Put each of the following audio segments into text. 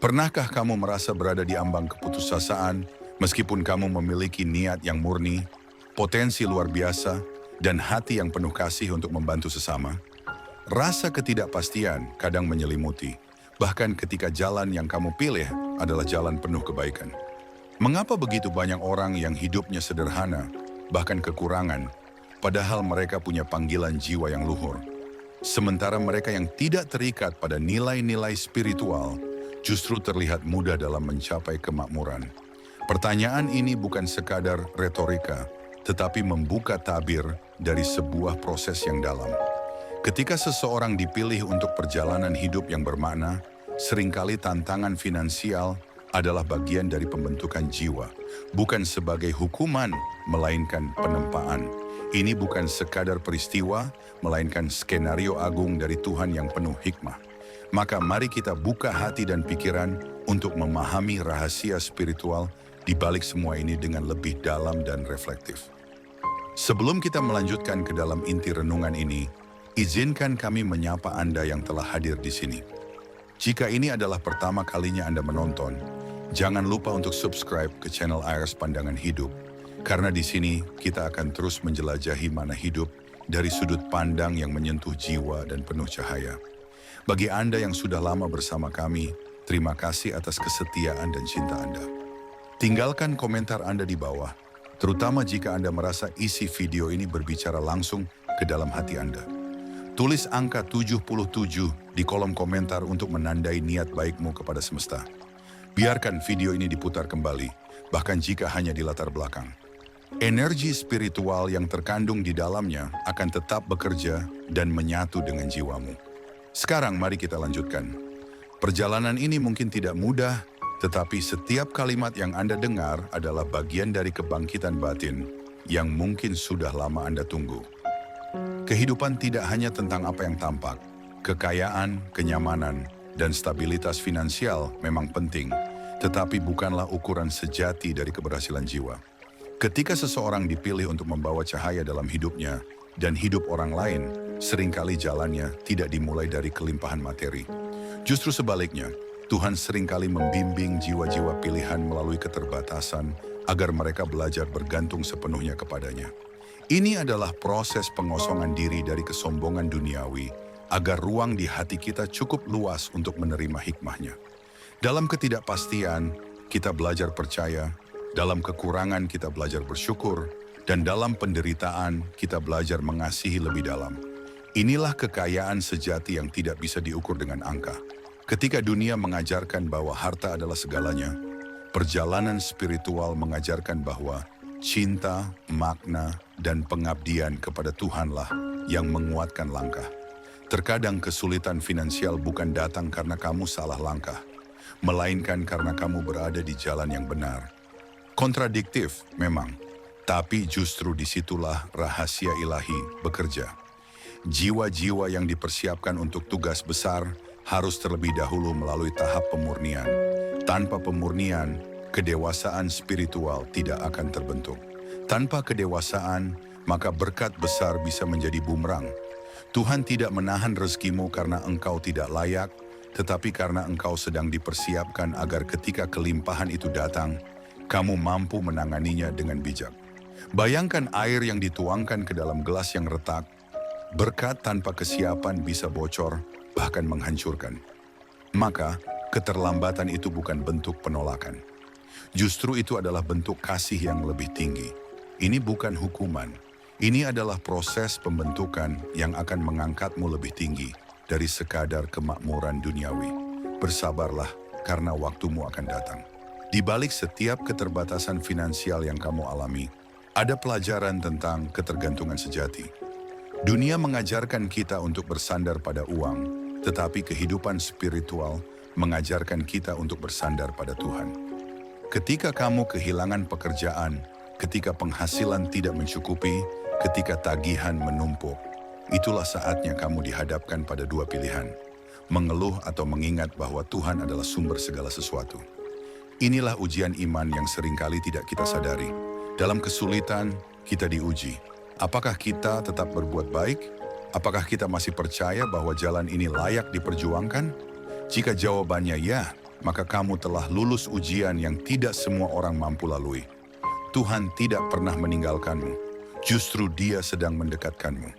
Pernahkah kamu merasa berada di ambang keputusasaan meskipun kamu memiliki niat yang murni, potensi luar biasa, dan hati yang penuh kasih untuk membantu sesama? Rasa ketidakpastian kadang menyelimuti, bahkan ketika jalan yang kamu pilih adalah jalan penuh kebaikan. Mengapa begitu banyak orang yang hidupnya sederhana, bahkan kekurangan, padahal mereka punya panggilan jiwa yang luhur? Sementara mereka yang tidak terikat pada nilai-nilai spiritual justru terlihat mudah dalam mencapai kemakmuran. Pertanyaan ini bukan sekadar retorika, tetapi membuka tabir dari sebuah proses yang dalam. Ketika seseorang dipilih untuk perjalanan hidup yang bermakna, seringkali tantangan finansial adalah bagian dari pembentukan jiwa, bukan sebagai hukuman, melainkan penempaan. Ini bukan sekadar peristiwa, melainkan skenario agung dari Tuhan yang penuh hikmah. Maka mari kita buka hati dan pikiran untuk memahami rahasia spiritual di balik semua ini dengan lebih dalam dan reflektif. Sebelum kita melanjutkan ke dalam inti renungan ini, izinkan kami menyapa Anda yang telah hadir di sini. Jika ini adalah pertama kalinya Anda menonton, jangan lupa untuk subscribe ke channel ARS Pandangan Hidup, karena di sini kita akan terus menjelajahi mana hidup dari sudut pandang yang menyentuh jiwa dan penuh cahaya. Bagi Anda yang sudah lama bersama kami, terima kasih atas kesetiaan dan cinta Anda. Tinggalkan komentar Anda di bawah, terutama jika Anda merasa isi video ini berbicara langsung ke dalam hati Anda. Tulis angka 77 di kolom komentar untuk menandai niat baikmu kepada semesta. Biarkan video ini diputar kembali, bahkan jika hanya di latar belakang. Energi spiritual yang terkandung di dalamnya akan tetap bekerja dan menyatu dengan jiwamu. Sekarang mari kita lanjutkan. Perjalanan ini mungkin tidak mudah, tetapi setiap kalimat yang Anda dengar adalah bagian dari kebangkitan batin yang mungkin sudah lama Anda tunggu. Kehidupan tidak hanya tentang apa yang tampak. Kekayaan, kenyamanan, dan stabilitas finansial memang penting, tetapi bukanlah ukuran sejati dari keberhasilan jiwa. Ketika seseorang dipilih untuk membawa cahaya dalam hidupnya dan hidup orang lain, seringkali jalannya tidak dimulai dari kelimpahan materi. Justru sebaliknya, Tuhan seringkali membimbing jiwa-jiwa pilihan melalui keterbatasan agar mereka belajar bergantung sepenuhnya kepadanya. Ini adalah proses pengosongan diri dari kesombongan duniawi agar ruang di hati kita cukup luas untuk menerima hikmahnya. Dalam ketidakpastian, kita belajar percaya, dalam kekurangan kita belajar bersyukur, dan dalam penderitaan kita belajar mengasihi lebih dalam. Inilah kekayaan sejati yang tidak bisa diukur dengan angka. Ketika dunia mengajarkan bahwa harta adalah segalanya, perjalanan spiritual mengajarkan bahwa cinta, makna, dan pengabdian kepada Tuhanlah yang menguatkan langkah. Terkadang kesulitan finansial bukan datang karena kamu salah langkah, melainkan karena kamu berada di jalan yang benar. Kontradiktif memang, tapi justru disitulah rahasia ilahi bekerja. Jiwa-jiwa yang dipersiapkan untuk tugas besar harus terlebih dahulu melalui tahap pemurnian. Tanpa pemurnian, kedewasaan spiritual tidak akan terbentuk. Tanpa kedewasaan, maka berkat besar bisa menjadi bumerang. Tuhan tidak menahan rezekimu karena engkau tidak layak, tetapi karena engkau sedang dipersiapkan agar ketika kelimpahan itu datang, kamu mampu menanganinya dengan bijak. Bayangkan air yang dituangkan ke dalam gelas yang retak. Berkat tanpa kesiapan bisa bocor, bahkan menghancurkan. Maka, keterlambatan itu bukan bentuk penolakan. Justru itu adalah bentuk kasih yang lebih tinggi. Ini bukan hukuman. Ini adalah proses pembentukan yang akan mengangkatmu lebih tinggi dari sekadar kemakmuran duniawi. Bersabarlah karena waktumu akan datang. Di balik setiap keterbatasan finansial yang kamu alami, ada pelajaran tentang ketergantungan sejati. Dunia mengajarkan kita untuk bersandar pada uang, tetapi kehidupan spiritual mengajarkan kita untuk bersandar pada Tuhan. Ketika kamu kehilangan pekerjaan, ketika penghasilan tidak mencukupi, ketika tagihan menumpuk, itulah saatnya kamu dihadapkan pada dua pilihan, mengeluh atau mengingat bahwa Tuhan adalah sumber segala sesuatu. Inilah ujian iman yang seringkali tidak kita sadari. Dalam kesulitan, kita diuji. Apakah kita tetap berbuat baik? Apakah kita masih percaya bahwa jalan ini layak diperjuangkan? Jika jawabannya ya, maka kamu telah lulus ujian yang tidak semua orang mampu lalui. Tuhan tidak pernah meninggalkanmu, justru Dia sedang mendekatkanmu.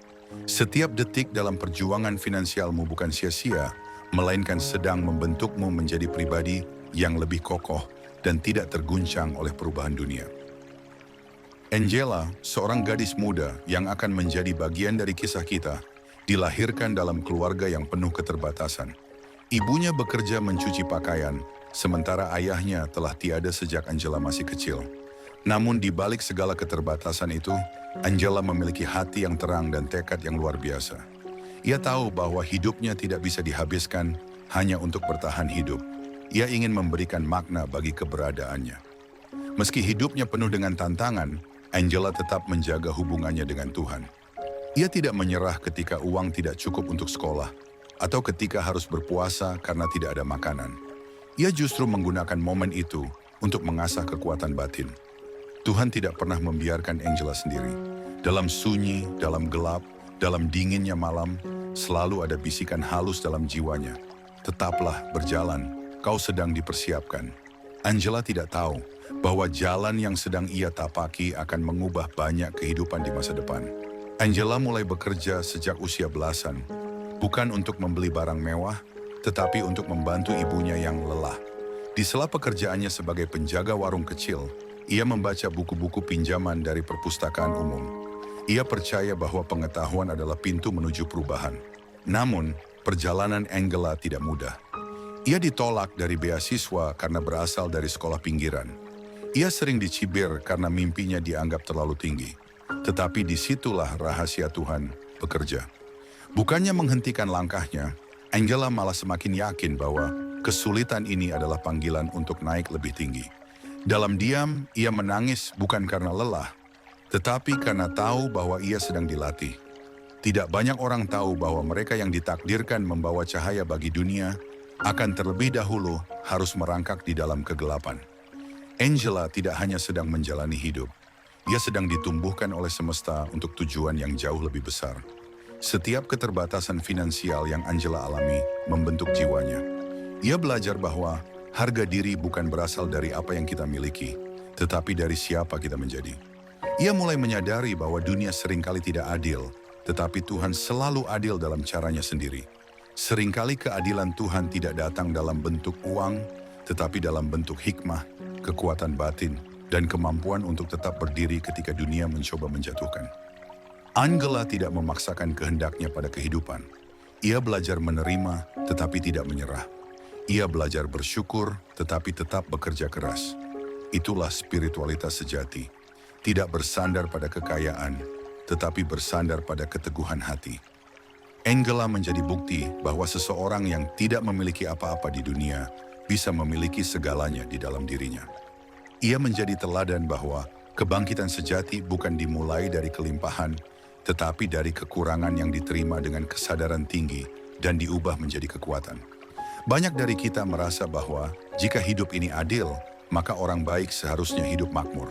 Setiap detik dalam perjuangan finansialmu bukan sia-sia, melainkan sedang membentukmu menjadi pribadi yang lebih kokoh dan tidak terguncang oleh perubahan dunia. Angela, seorang gadis muda yang akan menjadi bagian dari kisah kita, dilahirkan dalam keluarga yang penuh keterbatasan. Ibunya bekerja mencuci pakaian, sementara ayahnya telah tiada sejak Angela masih kecil. Namun di balik segala keterbatasan itu, Angela memiliki hati yang terang dan tekad yang luar biasa. Ia tahu bahwa hidupnya tidak bisa dihabiskan hanya untuk bertahan hidup. Ia ingin memberikan makna bagi keberadaannya. Meski hidupnya penuh dengan tantangan, Angela tetap menjaga hubungannya dengan Tuhan. Ia tidak menyerah ketika uang tidak cukup untuk sekolah, atau ketika harus berpuasa karena tidak ada makanan. Ia justru menggunakan momen itu untuk mengasah kekuatan batin. Tuhan tidak pernah membiarkan Angela sendiri. Dalam sunyi, dalam gelap, dalam dinginnya malam, selalu ada bisikan halus dalam jiwanya. Tetaplah berjalan, kau sedang dipersiapkan. Angela tidak tahu bahwa jalan yang sedang ia tapaki akan mengubah banyak kehidupan di masa depan. Angela mulai bekerja sejak usia belasan, bukan untuk membeli barang mewah, tetapi untuk membantu ibunya yang lelah. Di sela pekerjaannya sebagai penjaga warung kecil, ia membaca buku-buku pinjaman dari perpustakaan umum. Ia percaya bahwa pengetahuan adalah pintu menuju perubahan. Namun, perjalanan Angela tidak mudah. Ia ditolak dari beasiswa karena berasal dari sekolah pinggiran. Ia sering dicibir karena mimpinya dianggap terlalu tinggi. Tetapi disitulah rahasia Tuhan bekerja. Bukannya menghentikan langkahnya, Angela malah semakin yakin bahwa kesulitan ini adalah panggilan untuk naik lebih tinggi. Dalam diam, ia menangis bukan karena lelah, tetapi karena tahu bahwa ia sedang dilatih. Tidak banyak orang tahu bahwa mereka yang ditakdirkan membawa cahaya bagi dunia akan terlebih dahulu harus merangkak di dalam kegelapan. Angela tidak hanya sedang menjalani hidup, ia sedang ditumbuhkan oleh semesta untuk tujuan yang jauh lebih besar. Setiap keterbatasan finansial yang Angela alami membentuk jiwanya. Ia belajar bahwa harga diri bukan berasal dari apa yang kita miliki, tetapi dari siapa kita menjadi. Ia mulai menyadari bahwa dunia seringkali tidak adil, tetapi Tuhan selalu adil dalam caranya sendiri. Seringkali keadilan Tuhan tidak datang dalam bentuk uang, tetapi dalam bentuk hikmah, kekuatan batin, dan kemampuan untuk tetap berdiri ketika dunia mencoba menjatuhkan. Angela tidak memaksakan kehendaknya pada kehidupan. Ia belajar menerima, tetapi tidak menyerah. Ia belajar bersyukur, tetapi tetap bekerja keras. Itulah spiritualitas sejati. Tidak bersandar pada kekayaan, tetapi bersandar pada keteguhan hati. Angela menjadi bukti bahwa seseorang yang tidak memiliki apa-apa di dunia bisa memiliki segalanya di dalam dirinya. Ia menjadi teladan bahwa kebangkitan sejati bukan dimulai dari kelimpahan, tetapi dari kekurangan yang diterima dengan kesadaran tinggi dan diubah menjadi kekuatan. Banyak dari kita merasa bahwa jika hidup ini adil, maka orang baik seharusnya hidup makmur.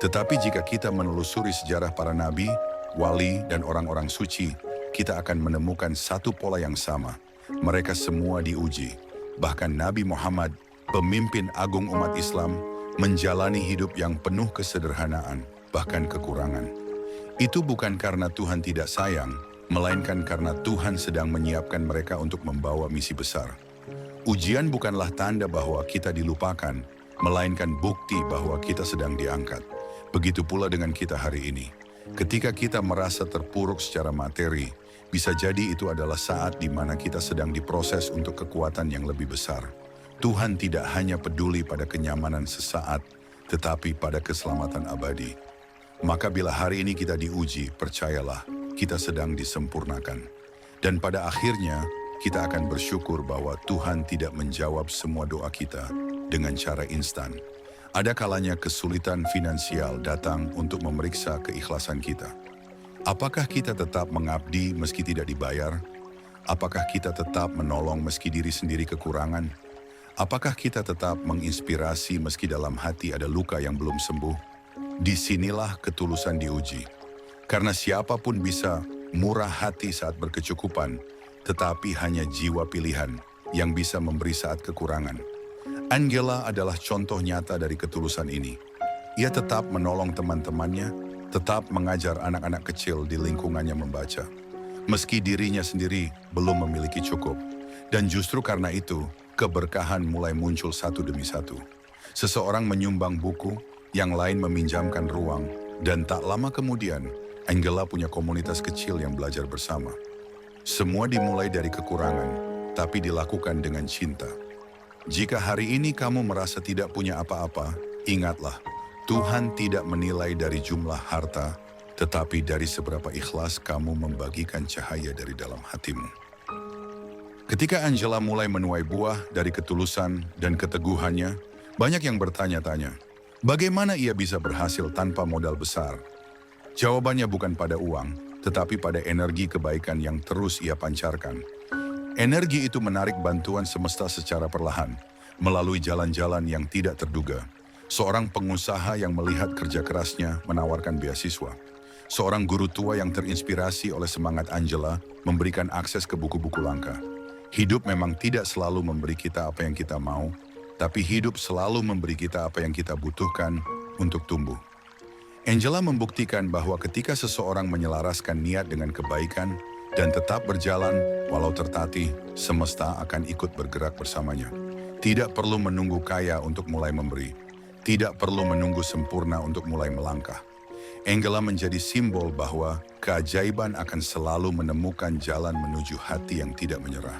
Tetapi jika kita menelusuri sejarah para nabi, wali, dan orang-orang suci, kita akan menemukan satu pola yang sama. Mereka semua diuji. Bahkan Nabi Muhammad, pemimpin agung umat Islam, menjalani hidup yang penuh kesederhanaan, bahkan kekurangan. Itu bukan karena Tuhan tidak sayang, melainkan karena Tuhan sedang menyiapkan mereka untuk membawa misi besar. Ujian bukanlah tanda bahwa kita dilupakan, melainkan bukti bahwa kita sedang diangkat. Begitu pula dengan kita hari ini. Ketika kita merasa terpuruk secara materi, bisa jadi itu adalah saat di mana kita sedang diproses untuk kekuatan yang lebih besar. Tuhan tidak hanya peduli pada kenyamanan sesaat, tetapi pada keselamatan abadi. Maka bila hari ini kita diuji, percayalah, kita sedang disempurnakan. Dan pada akhirnya, kita akan bersyukur bahwa Tuhan tidak menjawab semua doa kita dengan cara instan. Ada kalanya kesulitan finansial datang untuk memeriksa keikhlasan kita. Apakah kita tetap mengabdi meski tidak dibayar? Apakah kita tetap menolong meski diri sendiri kekurangan? Apakah kita tetap menginspirasi meski dalam hati ada luka yang belum sembuh? Disinilah ketulusan diuji. Karena siapapun bisa murah hati saat berkecukupan, tetapi hanya jiwa pilihan yang bisa memberi saat kekurangan. Angela adalah contoh nyata dari ketulusan ini. Ia tetap menolong teman-temannya, tetap mengajar anak-anak kecil di lingkungannya membaca. Meski dirinya sendiri belum memiliki cukup. Dan justru karena itu, keberkahan mulai muncul satu demi satu. Seseorang menyumbang buku, yang lain meminjamkan ruang, dan tak lama kemudian, Angela punya komunitas kecil yang belajar bersama. Semua dimulai dari kekurangan, tapi dilakukan dengan cinta. Jika hari ini kamu merasa tidak punya apa-apa, ingatlah, Tuhan tidak menilai dari jumlah harta, tetapi dari seberapa ikhlas kamu membagikan cahaya dari dalam hatimu. Ketika Angela mulai menuai buah dari ketulusan dan keteguhannya, banyak yang bertanya-tanya, bagaimana ia bisa berhasil tanpa modal besar? Jawabannya bukan pada uang, tetapi pada energi kebaikan yang terus ia pancarkan. Energi itu menarik bantuan semesta secara perlahan, melalui jalan-jalan yang tidak terduga. Seorang pengusaha yang melihat kerja kerasnya menawarkan beasiswa. Seorang guru tua yang terinspirasi oleh semangat Angela memberikan akses ke buku-buku langka. Hidup memang tidak selalu memberi kita apa yang kita mau, tapi hidup selalu memberi kita apa yang kita butuhkan untuk tumbuh. Angela membuktikan bahwa ketika seseorang menyelaraskan niat dengan kebaikan dan tetap berjalan, walau tertatih, semesta akan ikut bergerak bersamanya. Tidak perlu menunggu kaya untuk mulai memberi. Tidak perlu menunggu sempurna untuk mulai melangkah. Angela menjadi simbol bahwa keajaiban akan selalu menemukan jalan menuju hati yang tidak menyerah.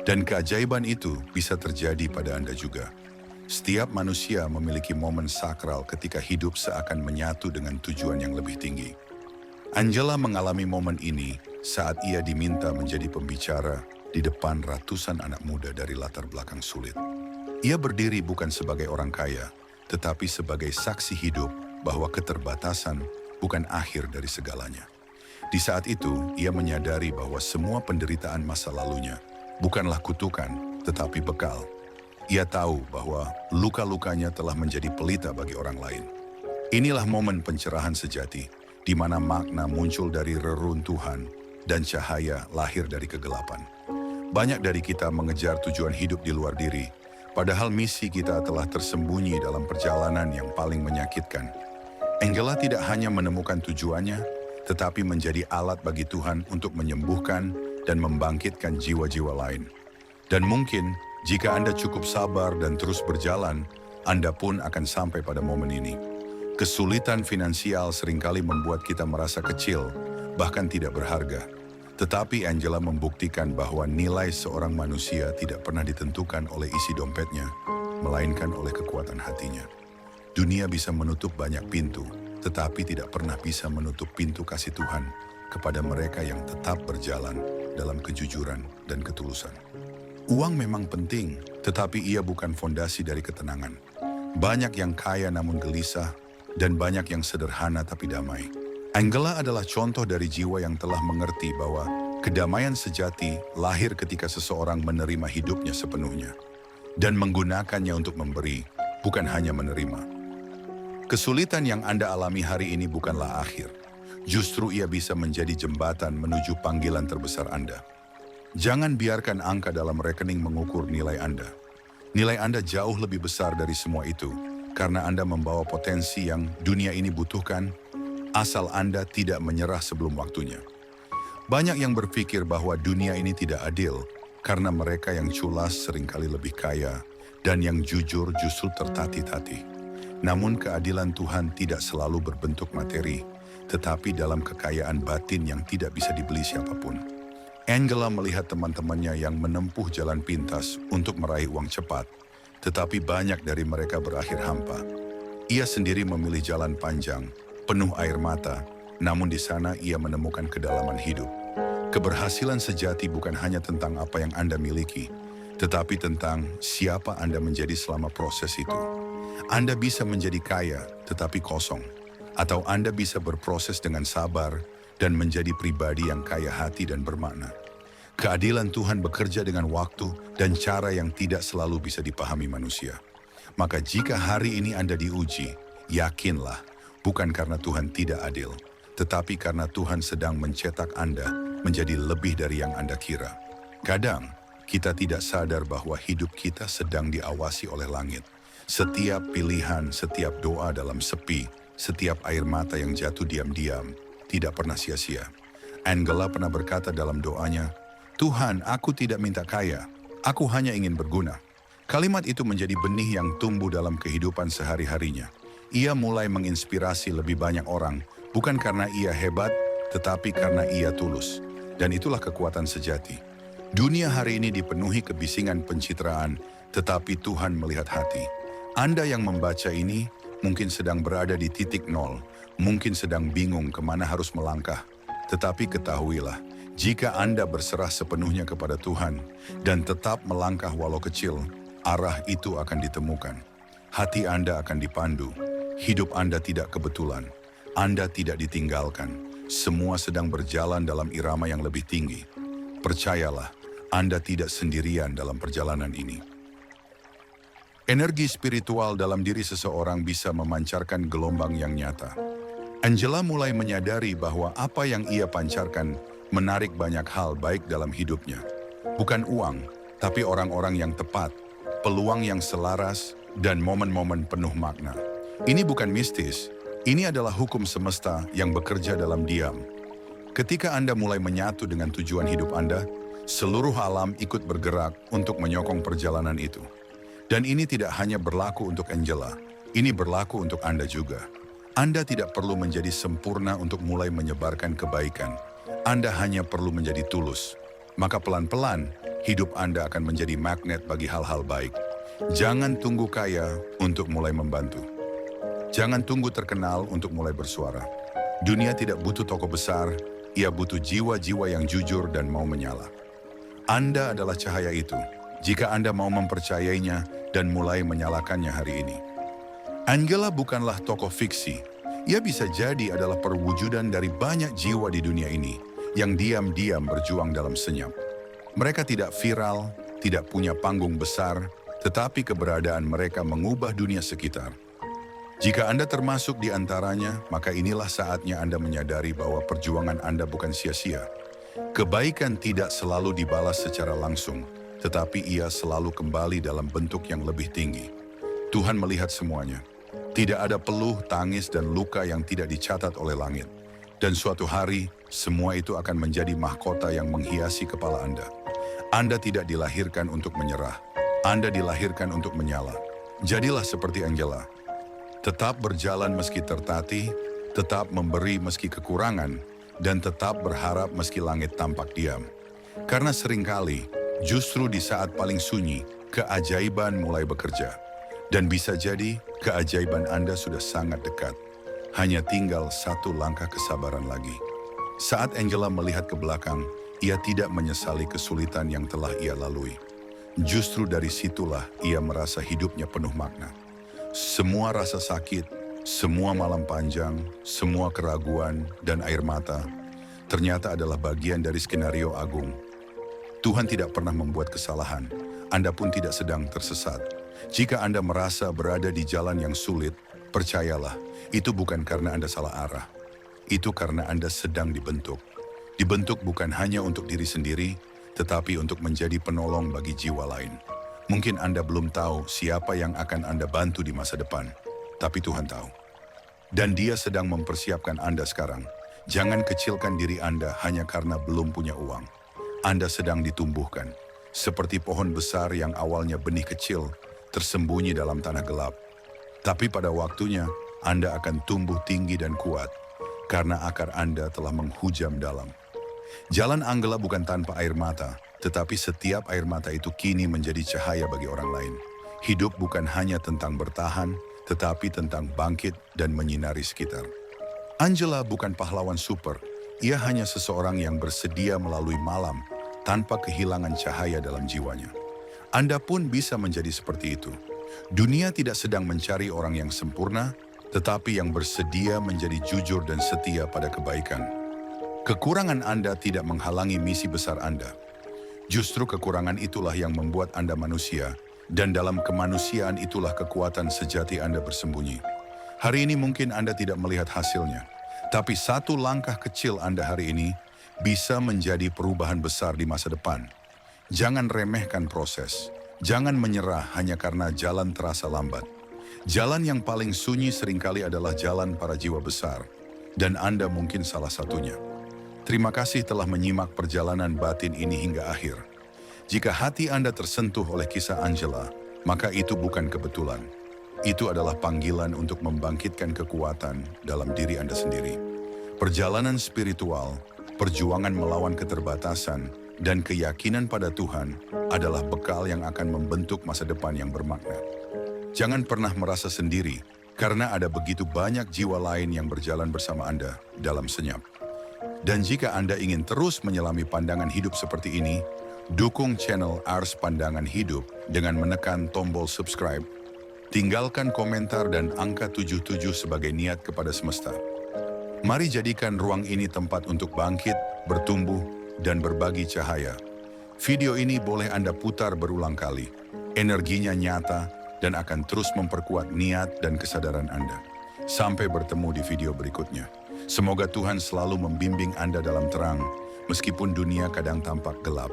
Dan keajaiban itu bisa terjadi pada Anda juga. Setiap manusia memiliki momen sakral ketika hidup seakan menyatu dengan tujuan yang lebih tinggi. Angela mengalami momen ini saat ia diminta menjadi pembicara di depan ratusan anak muda dari latar belakang sulit. Ia berdiri bukan sebagai orang kaya, tetapi sebagai saksi hidup bahwa keterbatasan bukan akhir dari segalanya. Di saat itu, ia menyadari bahwa semua penderitaan masa lalunya bukanlah kutukan, tetapi bekal. Ia tahu bahwa luka-lukanya telah menjadi pelita bagi orang lain. Inilah momen pencerahan sejati, di mana makna muncul dari reruntuhan dan cahaya lahir dari kegelapan. Banyak dari kita mengejar tujuan hidup di luar diri, padahal misi kita telah tersembunyi dalam perjalanan yang paling menyakitkan. Angela tidak hanya menemukan tujuannya, tetapi menjadi alat bagi Tuhan untuk menyembuhkan dan membangkitkan jiwa-jiwa lain. Dan mungkin, jika Anda cukup sabar dan terus berjalan, Anda pun akan sampai pada momen ini. Kesulitan finansial seringkali membuat kita merasa kecil, bahkan tidak berharga. Tetapi Angela membuktikan bahwa nilai seorang manusia tidak pernah ditentukan oleh isi dompetnya, melainkan oleh kekuatan hatinya. Dunia bisa menutup banyak pintu, tetapi tidak pernah bisa menutup pintu kasih Tuhan kepada mereka yang tetap berjalan dalam kejujuran dan ketulusan. Uang memang penting, tetapi ia bukan fondasi dari ketenangan. Banyak yang kaya namun gelisah, dan banyak yang sederhana tapi damai. Angela adalah contoh dari jiwa yang telah mengerti bahwa kedamaian sejati lahir ketika seseorang menerima hidupnya sepenuhnya dan menggunakannya untuk memberi, bukan hanya menerima. Kesulitan yang Anda alami hari ini bukanlah akhir. Justru ia bisa menjadi jembatan menuju panggilan terbesar Anda. Jangan biarkan angka dalam rekening mengukur nilai Anda. Nilai Anda jauh lebih besar dari semua itu, karena Anda membawa potensi yang dunia ini butuhkan, asal Anda tidak menyerah sebelum waktunya. Banyak yang berpikir bahwa dunia ini tidak adil, karena mereka yang culas seringkali lebih kaya, dan yang jujur justru tertatih-tatih. Namun keadilan Tuhan tidak selalu berbentuk materi, tetapi dalam kekayaan batin yang tidak bisa dibeli siapapun. Angela melihat teman-temannya yang menempuh jalan pintas untuk meraih uang cepat, tetapi banyak dari mereka berakhir hampa. Ia sendiri memilih jalan panjang, penuh air mata, namun di sana ia menemukan kedalaman hidup. Keberhasilan sejati bukan hanya tentang apa yang Anda miliki, tetapi tentang siapa Anda menjadi selama proses itu. Anda bisa menjadi kaya, tetapi kosong. Atau Anda bisa berproses dengan sabar dan menjadi pribadi yang kaya hati dan bermakna. Keadilan Tuhan bekerja dengan waktu dan cara yang tidak selalu bisa dipahami manusia. Maka jika hari ini Anda diuji, yakinlah, bukan karena Tuhan tidak adil, tetapi karena Tuhan sedang mencetak Anda menjadi lebih dari yang Anda kira. Kadang, Kita tidak sadar bahwa hidup kita sedang diawasi oleh langit. Setiap pilihan, setiap doa dalam sepi, setiap air mata yang jatuh diam-diam, tidak pernah sia-sia. Angela pernah berkata dalam doanya, "Tuhan, aku tidak minta kaya, aku hanya ingin berguna." Kalimat itu menjadi benih yang tumbuh dalam kehidupan sehari-harinya. Ia mulai menginspirasi lebih banyak orang, bukan karena ia hebat, tetapi karena ia tulus. Dan itulah kekuatan sejati. Dunia hari ini dipenuhi kebisingan pencitraan, tetapi Tuhan melihat hati. Anda yang membaca ini mungkin sedang berada di titik nol, mungkin sedang bingung kemana harus melangkah. Tetapi ketahuilah, jika Anda berserah sepenuhnya kepada Tuhan dan tetap melangkah walau kecil, arah itu akan ditemukan. Hati Anda akan dipandu. Hidup Anda tidak kebetulan. Anda tidak ditinggalkan. Semua sedang berjalan dalam irama yang lebih tinggi. Percayalah, Anda tidak sendirian dalam perjalanan ini. Energi spiritual dalam diri seseorang bisa memancarkan gelombang yang nyata. Angela mulai menyadari bahwa apa yang ia pancarkan menarik banyak hal baik dalam hidupnya. Bukan uang, tapi orang-orang yang tepat, peluang yang selaras, dan momen-momen penuh makna. Ini bukan mistis, ini adalah hukum semesta yang bekerja dalam diam. Ketika Anda mulai menyatu dengan tujuan hidup Anda, seluruh alam ikut bergerak untuk menyokong perjalanan itu. Dan ini tidak hanya berlaku untuk Angela, ini berlaku untuk Anda juga. Anda tidak perlu menjadi sempurna untuk mulai menyebarkan kebaikan. Anda hanya perlu menjadi tulus. Maka pelan-pelan, hidup Anda akan menjadi magnet bagi hal-hal baik. Jangan tunggu kaya untuk mulai membantu. Jangan tunggu terkenal untuk mulai bersuara. Dunia tidak butuh tokoh besar, ia butuh jiwa-jiwa yang jujur dan mau menyala. Anda adalah cahaya itu. Jika Anda mau mempercayainya dan mulai menyalakannya hari ini. Angela bukanlah tokoh fiksi. Ia bisa jadi adalah perwujudan dari banyak jiwa di dunia ini yang diam-diam berjuang dalam senyap. Mereka tidak viral, tidak punya panggung besar, tetapi keberadaan mereka mengubah dunia sekitar. Jika Anda termasuk di antaranya, maka inilah saatnya Anda menyadari bahwa perjuangan Anda bukan sia-sia. Kebaikan tidak selalu dibalas secara langsung, tetapi ia selalu kembali dalam bentuk yang lebih tinggi. Tuhan melihat semuanya. Tidak ada peluh, tangis, dan luka yang tidak dicatat oleh langit. Dan suatu hari, semua itu akan menjadi mahkota yang menghiasi kepala Anda. Anda tidak dilahirkan untuk menyerah. Anda dilahirkan untuk menyala. Jadilah seperti Angela. Tetap berjalan meski tertatih, tetap memberi meski kekurangan, dan tetap berharap meski langit tampak diam. Karena seringkali, justru di saat paling sunyi, keajaiban mulai bekerja. Dan bisa jadi, keajaiban Anda sudah sangat dekat. Hanya tinggal satu langkah kesabaran lagi. Saat Angela melihat ke belakang, ia tidak menyesali kesulitan yang telah ia lalui. Justru dari situlah ia merasa hidupnya penuh makna. Semua rasa sakit, semua malam panjang, semua keraguan dan air mata, ternyata adalah bagian dari skenario agung. Tuhan tidak pernah membuat kesalahan, Anda pun tidak sedang tersesat. Jika Anda merasa berada di jalan yang sulit, percayalah, itu bukan karena Anda salah arah. Itu karena Anda sedang dibentuk. Dibentuk bukan hanya untuk diri sendiri, tetapi untuk menjadi penolong bagi jiwa lain. Mungkin Anda belum tahu siapa yang akan Anda bantu di masa depan, tapi Tuhan tahu. Dan Dia sedang mempersiapkan Anda sekarang. Jangan kecilkan diri Anda hanya karena belum punya uang. Anda sedang ditumbuhkan, seperti pohon besar yang awalnya benih kecil, tersembunyi dalam tanah gelap. Tapi pada waktunya, Anda akan tumbuh tinggi dan kuat, karena akar Anda telah menghujam dalam. Jalan Angela bukan tanpa air mata, tetapi setiap air mata itu kini menjadi cahaya bagi orang lain. Hidup bukan hanya tentang bertahan, tetapi tentang bangkit dan menyinari sekitar. Angela bukan pahlawan super, ia hanya seseorang yang bersedia melalui malam, tanpa kehilangan cahaya dalam jiwanya. Anda pun bisa menjadi seperti itu. Dunia tidak sedang mencari orang yang sempurna, tetapi yang bersedia menjadi jujur dan setia pada kebaikan. Kekurangan Anda tidak menghalangi misi besar Anda. Justru kekurangan itulah yang membuat Anda manusia, dan dalam kemanusiaan itulah kekuatan sejati Anda bersembunyi. Hari ini mungkin Anda tidak melihat hasilnya, tapi satu langkah kecil Anda hari ini bisa menjadi perubahan besar di masa depan. Jangan remehkan proses. Jangan menyerah hanya karena jalan terasa lambat. Jalan yang paling sunyi seringkali adalah jalan para jiwa besar, dan Anda mungkin salah satunya. Terima kasih telah menyimak perjalanan batin ini hingga akhir. Jika hati Anda tersentuh oleh kisah Angela, maka itu bukan kebetulan. Itu adalah panggilan untuk membangkitkan kekuatan dalam diri Anda sendiri. Perjalanan spiritual, perjuangan melawan keterbatasan, dan keyakinan pada Tuhan adalah bekal yang akan membentuk masa depan yang bermakna. Jangan pernah merasa sendiri, karena ada begitu banyak jiwa lain yang berjalan bersama Anda dalam senyap. Dan jika Anda ingin terus menyelami pandangan hidup seperti ini, dukung channel Ars Pandangan Hidup dengan menekan tombol subscribe, tinggalkan komentar dan angka 77 sebagai niat kepada semesta. Mari jadikan ruang ini tempat untuk bangkit, bertumbuh, dan berbagi cahaya. Video ini boleh Anda putar berulang kali. Energinya nyata dan akan terus memperkuat niat dan kesadaran Anda. Sampai bertemu di video berikutnya. Semoga Tuhan selalu membimbing Anda dalam terang, meskipun dunia kadang tampak gelap.